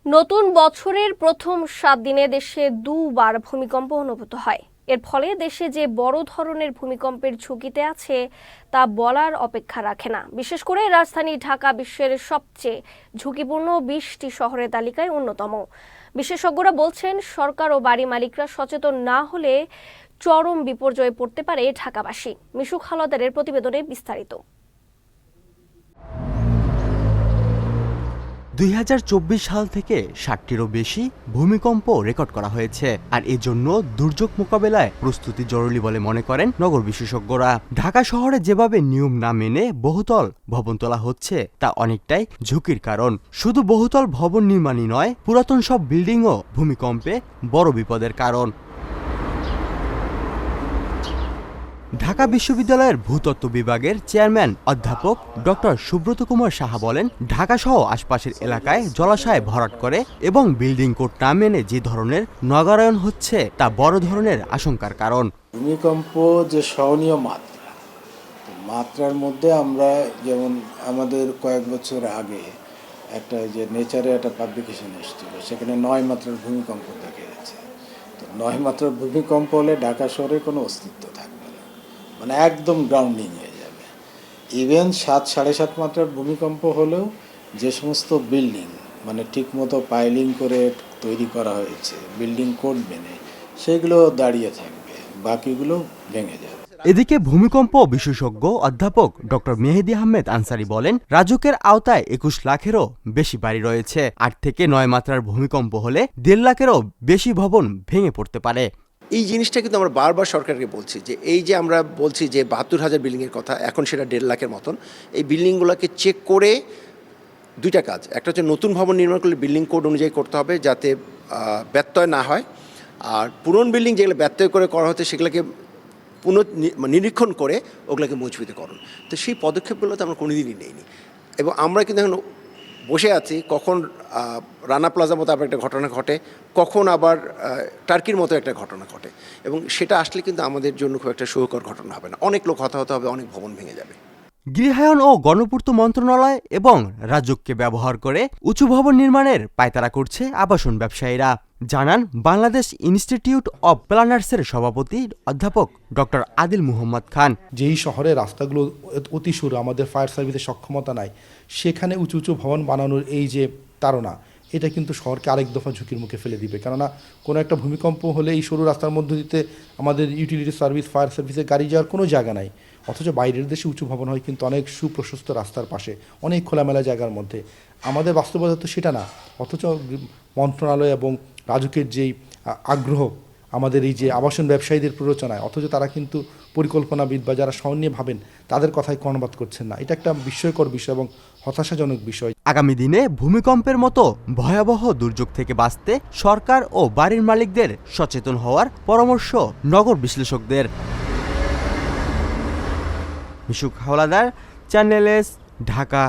নতুন বছরের প্রথম 7 দিনে দেশে দুবার ভূমিকম্প অনুভূত হয়। এর ফলে দেশে যে বড় ধরনের ভূমিকম্পের ঝুঁকিতে আছে তা বলার অপেক্ষা রাখে না। বিশেষ করে রাজধানী ঢাকা বিশ্বের সবচেয়ে ঝুঁকিপূর্ণ 20টি শহরের তালিকায় অন্যতম। বিশেষজ্ঞরা বলছেন, সরকার ও বাড়ি মালিকরা সচেতন না হলে চরম বিপর্যয়ে পড়তে পারে ঢাকাবাসী। মিশুক হাওলাদারের প্রতিবেদনে বিস্তারিত। 2024 সাল থেকে 60টিরও বেশি ভূমিকম্প রেকর্ড করা হয়েছে, আর এজন্য দুর্যোগ মোকাবেলায় প্রস্তুতি জরুরি বলে মনে করেন নগর বিশেষজ্ঞরা। ঢাকা শহরে যেভাবে নিয়ম না মেনে বহুতল ভবন তোলা হচ্ছে তা অনেকটাই ঝুঁকির কারণ। শুধু বহুতল ভবন নির্মাণই নয়, পুরাতন সব বিল্ডিংও ভূমিকম্পে বড় বিপদের কারণ। ঢাকা বিশ্ববিদ্যালয়ের ভূতত্ত্ব বিভাগের চেয়ারম্যান অধ্যাপক ডক্টর সুব্রত কুমার সাহা বলেন, ঢাকা সহ আশপাশের এলাকায় জলাশয় ভরাট করে এবং বিল্ডিং কোড না মেনে যে ধরনের নগরায়ন হচ্ছে তা বড় ধরনের আশঙ্কার কারণ। ভূমিকম্প যে সহনীয় মাত্রার মধ্যে আমরা যেমন আমাদের কয়েক বছর আগে একটা যে নেচারে একটা পাবলিকেশন এসেছিল, সেখানে 9 মাত্রার ভূমিকম্প দেখা যাচ্ছে। তো 9 মাত্রার ভূমিকম্প হলে ঢাকা শহরের কোনো অস্তিত্ব থাকবে না, মানে একদম গ্রাউন্ডিং হয়ে যাবে। ইভেন 7-7.5 মাত্রার ভূমিকম্প হলেও যে সমস্ত বিল্ডিং মানে ঠিকমতো পাইলিং করে তৈরি করা হয়েছে বিল্ডিং কোড মেনে, সেগুলো দাঁড়িয়ে থাকবে, বাকিগুলো ভেঙে যাবে। এদিকে ভূমিকম্প বিশেষজ্ঞ অধ্যাপক ডক্টর মেহেদী আহমেদ আনসারী বলেন, রাজুকের আওতায় 21 লাখেরও বেশি বাড়ি রয়েছে। 8 থেকে 9 মাত্রার ভূমিকম্প হলে 1.5 লাখেরও বেশি ভবন ভেঙে পড়তে পারে। এই জিনিসটা কিন্তু আমরা বারবার সরকারকে বলছি যে এই যে আমরা বলছি যে 72,000 বিল্ডিংয়ের কথা, এখন সেটা 1.5 লাখের মতন। এই বিল্ডিংগুলোকে চেক করে দুইটা কাজ, একটা হচ্ছে নতুন ভবন নির্মাণ করলে বিল্ডিং কোড অনুযায়ী করতে হবে যাতে ব্যত্যয় না হয়, আর পুরনো বিল্ডিং যেগুলো ব্যত্যয় করে করা হচ্ছে সেগুলোকে নিরীক্ষণ করে ওগুলোকে মজবুতীকরণ। তো সেই পদক্ষেপগুলো তো আমরা কোনোদিনই নেইনি, এবং আমরা কিন্তু এখন বসে আছি কখন রানা প্লাজার মতো আবার একটা ঘটনা ঘটে, কখন আবার টার্কির মতো একটা ঘটনা ঘটে, এবং সেটা আসলে কিন্তু আমাদের জন্য খুব একটা সুখকর ঘটনা হবে না। অনেক লোক হতাহত হবে, অনেক ভবন ভেঙে যাবে। গৃহায়ন ও গণপূর্ত মন্ত্রণালয় এবং রাজুককে ব্যবহার করে উঁচু ভবন নির্মাণের পায়তারা করছে আবাসন ব্যবসায়ীরা, জানান বাংলাদেশ ইনস্টিটিউট অব প্ল্যানার্সের সভাপতি অধ্যাপক ডক্টর আদিল মুহাম্মদ খান। যেই শহরে রাস্তাগুলো অতি সরু, আমাদের ফায়ার সার্ভিসের সক্ষমতা নাই, সেখানে উঁচু উঁচু ভবন বানানোর এই যে তাড়না, এটা কিন্তু শহরকে আরেক দফা ঝুঁকির মুখে ফেলে দিবে। কেননা কোনো একটা ভূমিকম্প হলে এই সরু রাস্তার মধ্যে দিতে আমাদের ইউটিলিটি সার্ভিস, ফায়ার সার্ভিসের গাড়ি যাওয়ার কোনো জায়গা নাই। অথচ বাইরের দেশে উঁচু ভবন হয় কিন্তু অনেক সুপ্রশস্ত রাস্তার পাশে, অনেক খোলামেলা জায়গার মধ্যে। আমাদের বাস্তবতা তো সেটা না। অথচ মন্ত্রণালয় এবং রাজুকের যেই আগ্রহ আমাদের এই যে আবাসন ব্যবসায়ীদের প্ররোচনায়, অথচ তারা কিন্তু পরিকল্পনাবিদ বা যারা স্বর্ণীয় ভাবেন তাদের কথাই কর্ণপাত করছেন না। এটা একটা বিস্ময়কর বিষয় এবং হতাশাজনক বিষয়। আগামী দিনে ভূমিকম্পের মতো ভয়াবহ দুর্যোগ থেকে বাঁচতে সরকার ও বাড়ির মালিকদের সচেতন হওয়ার পরামর্শ নগর বিশ্লেষকদের। মিশুক হাওলাদার, চ্যানেল এস, ঢাকা।